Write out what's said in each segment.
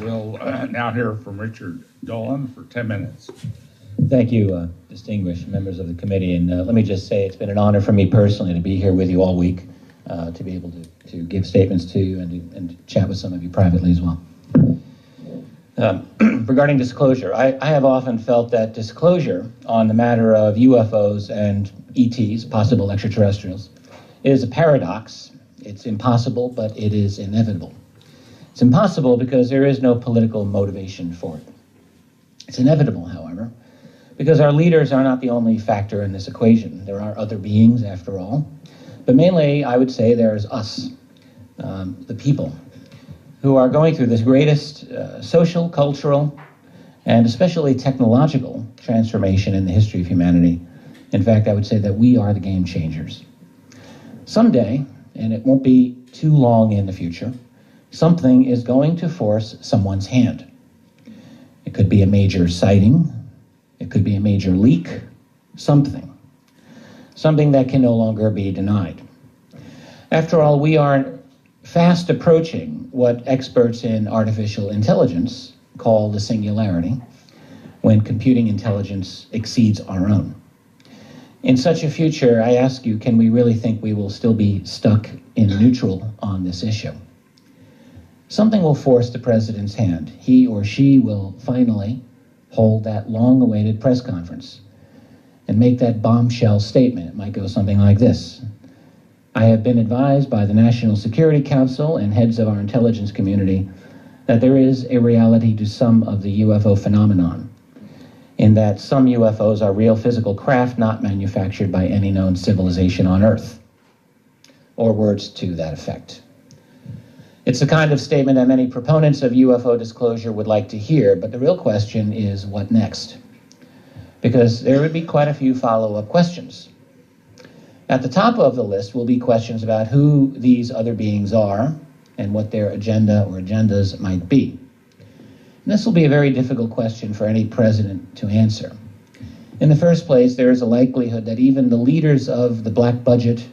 We'll now hear from Richard Dolan for 10 minutes. Thank you, distinguished members of the committee. And let me just say it's been an honor for me personally to be here with you all week, to be able to give statements to you and to chat with some of you privately as well. Regarding disclosure, I have often felt that disclosure on the matter of UFOs and ETs, possible extraterrestrials, is a paradox. It's impossible, but it is inevitable. It's impossible because there is no political motivation for it. It's inevitable, however, because our leaders are not the only factor in this equation. There are other beings, after all. But mainly, I would say there's us, the people, who are going through this greatest social, cultural, and especially technological transformation in the history of humanity. In fact, I would say that we are the game changers. Someday, and it won't be too long in the future, something is going to force someone's hand. It could be a major sighting. It could be a major leak. Something that can no longer be denied. After all, we are fast approaching what experts in artificial intelligence call the singularity, when computing intelligence exceeds our own. In such a future, I ask you, can we really think we will still be stuck in neutral on this issue? Something will force the president's hand. He or she will finally hold that long-awaited press conference and make that bombshell statement. It might go something like this. I have been advised by the National Security Council and heads of our intelligence community that there is a reality to some of the UFO phenomenon, in that some UFOs are real physical craft not manufactured by any known civilization on Earth, or words to that effect. It's the kind of statement that many proponents of UFO disclosure would like to hear, but the real question is, what next? Because there would be quite a few follow-up questions. At the top of the list will be questions about who these other beings are and what their agenda or agendas might be. And this will be a very difficult question for any president to answer. In the first place, there is a likelihood that even the leaders of the black budget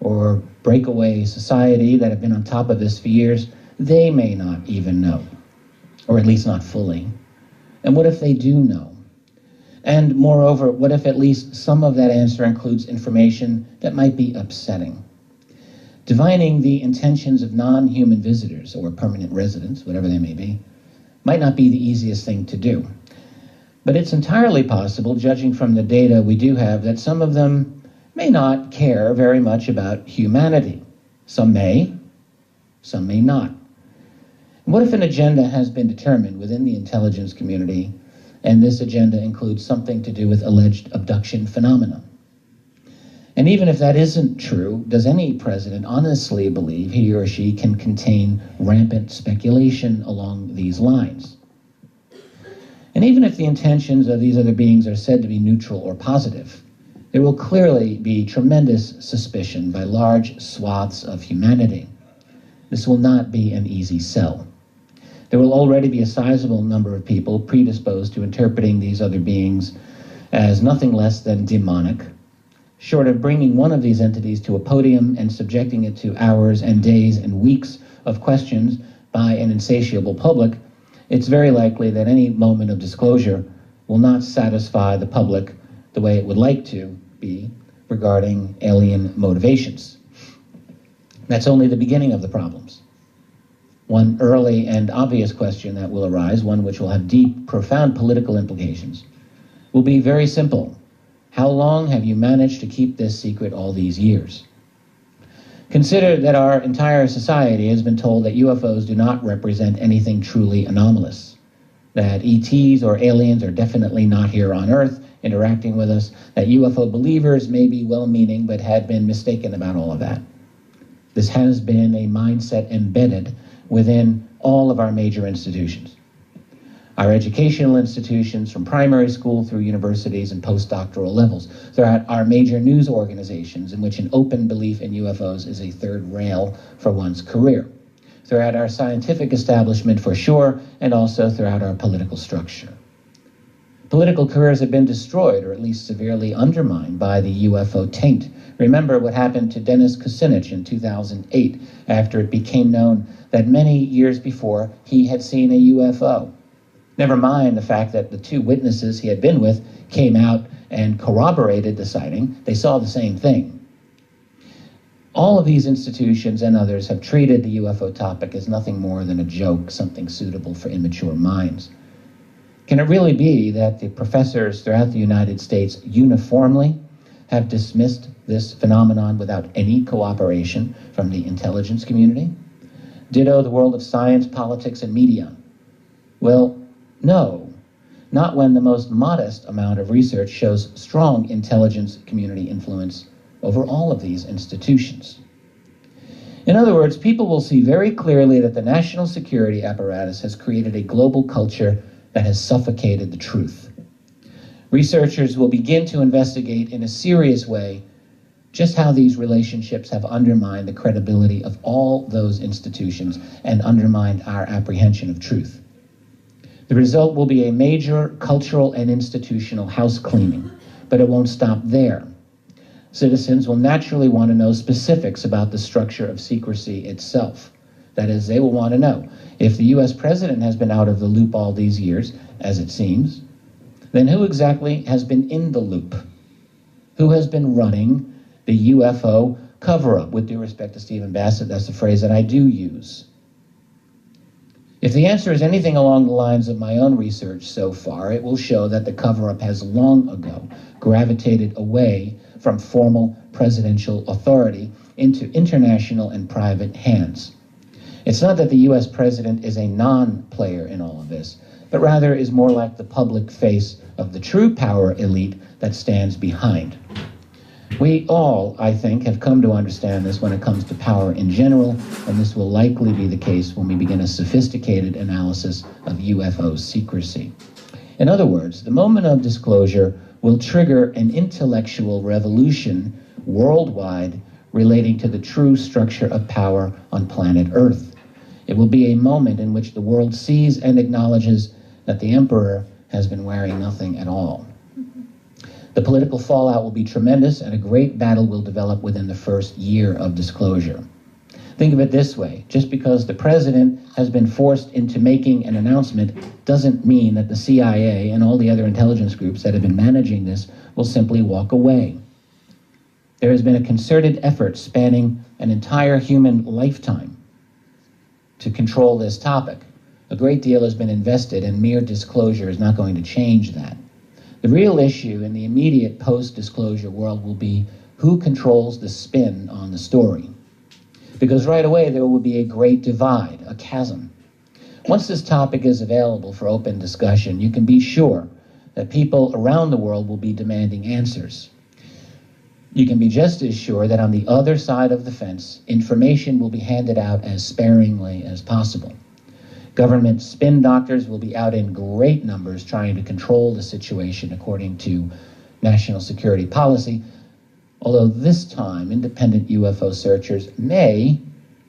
or breakaway society that have been on top of this for years, they may not even know, or at least not fully. And what if they do know? And moreover, what if at least some of that answer includes information that might be upsetting? Divining the intentions of non-human visitors or permanent residents, whatever they may be, might not be the easiest thing to do. But it's entirely possible, judging from the data we do have, that some of them may not care very much about humanity. Some may not. What if an agenda has been determined within the intelligence community, and this agenda includes something to do with alleged abduction phenomena? And even if that isn't true, does any president honestly believe he or she can contain rampant speculation along these lines? And even if the intentions of these other beings are said to be neutral or positive, there will clearly be tremendous suspicion by large swaths of humanity. This will not be an easy sell. There will already be a sizable number of people predisposed to interpreting these other beings as nothing less than demonic. Short of bringing one of these entities to a podium and subjecting it to hours and days and weeks of questions by an insatiable public, it's very likely that any moment of disclosure will not satisfy the public the way it would like to be regarding alien motivations. That's only the beginning of the problems. One early and obvious question that will arise, one which will have deep, profound political implications, will be very simple. How long have you managed to keep this secret all these years? Consider that our entire society has been told that UFOs do not represent anything truly anomalous, that ETs or aliens are definitely not here on Earth interacting with us, that UFO believers may be well-meaning but had been mistaken about all of that. This has been a mindset embedded within all of our major institutions. Our educational institutions, from primary school through universities and postdoctoral levels, throughout our major news organizations, in which an open belief in UFOs is a third rail for one's career, throughout our scientific establishment for sure, and also throughout our political structure. Political careers have been destroyed, or at least severely undermined, by the UFO taint. Remember what happened to Dennis Kucinich in 2008, after it became known that many years before he had seen a UFO. Never mind the fact that the two witnesses he had been with came out and corroborated the sighting. They saw the same thing. All of these institutions and others have treated the UFO topic as nothing more than a joke, something suitable for immature minds. Can it really be that the professors throughout the United States uniformly have dismissed this phenomenon without any cooperation from the intelligence community? Ditto the world of science, politics, and media. Well, no, not when the most modest amount of research shows strong intelligence community influence over all of these institutions. In other words, people will see very clearly that the national security apparatus has created a global culture that has suffocated the truth. Researchers will begin to investigate in a serious way just how these relationships have undermined the credibility of all those institutions and undermined our apprehension of truth. The result will be a major cultural and institutional house cleaning, but it won't stop there. Citizens will naturally want to know specifics about the structure of secrecy itself. That is, they will want to know if the U.S. president has been out of the loop all these years, as it seems, then who exactly has been in the loop? Who has been running the UFO cover-up? With due respect to Stephen Bassett, that's the phrase that I do use. If the answer is anything along the lines of my own research so far, it will show that the cover-up has long ago gravitated away from formal presidential authority into international and private hands. It's not that the U.S. president is a non-player in all of this, but rather is more like the public face of the true power elite that stands behind. We all, I think, have come to understand this when it comes to power in general, and this will likely be the case when we begin a sophisticated analysis of UFO secrecy. In other words, the moment of disclosure will trigger an intellectual revolution worldwide relating to the true structure of power on planet Earth. It will be a moment in which the world sees and acknowledges that the emperor has been wearing nothing at all. The political fallout will be tremendous, and a great battle will develop within the first year of disclosure. Think of it this way: just because the president has been forced into making an announcement doesn't mean that the CIA and all the other intelligence groups that have been managing this will simply walk away. There has been a concerted effort spanning an entire human lifetime to control this topic. A great deal has been invested, and mere disclosure is not going to change that. The real issue in the immediate post-disclosure world will be who controls the spin on the story. Because right away there will be a great divide, a chasm. Once this topic is available for open discussion, you can be sure that people around the world will be demanding answers. You can be just as sure that on the other side of the fence, information will be handed out as sparingly as possible. Government spin doctors will be out in great numbers trying to control the situation according to national security policy, although this time independent UFO searchers may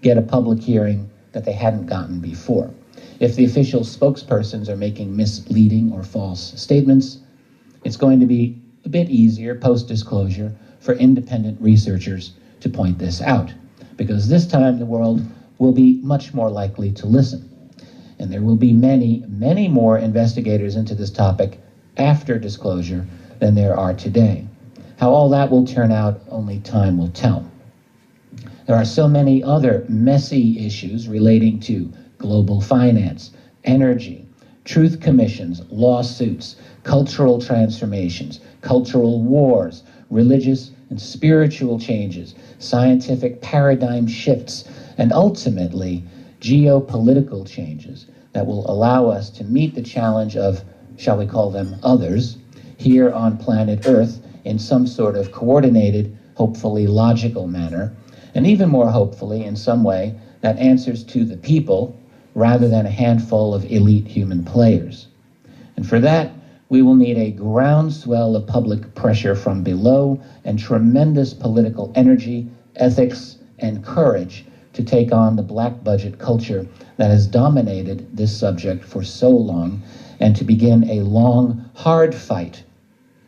get a public hearing that they hadn't gotten before. If the official spokespersons are making misleading or false statements, it's going to be a bit easier post-disclosure for independent researchers to point this out, because this time the world will be much more likely to listen. And there will be many, many more investigators into this topic after disclosure than there are today. How all that will turn out, only time will tell. There are so many other messy issues relating to global finance, energy, truth commissions, lawsuits, cultural transformations, cultural wars, religious and spiritual changes, scientific paradigm shifts, and ultimately geopolitical changes that will allow us to meet the challenge of, shall we call them others, here on planet Earth in some sort of coordinated, hopefully logical manner, and even more hopefully in some way that answers to the people rather than a handful of elite human players. And for that, we will need a groundswell of public pressure from below and tremendous political energy, ethics, and courage to take on the black budget culture that has dominated this subject for so long, and to begin a long, hard fight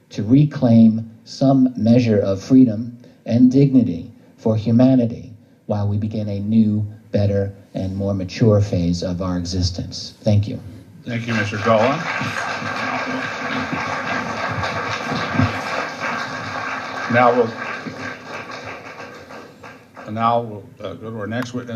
to reclaim some measure of freedom and dignity for humanity while we begin a new better, and more mature phase of our existence. Thank you. Thank you, Mr. Dolan. Now we'll go to our next witness.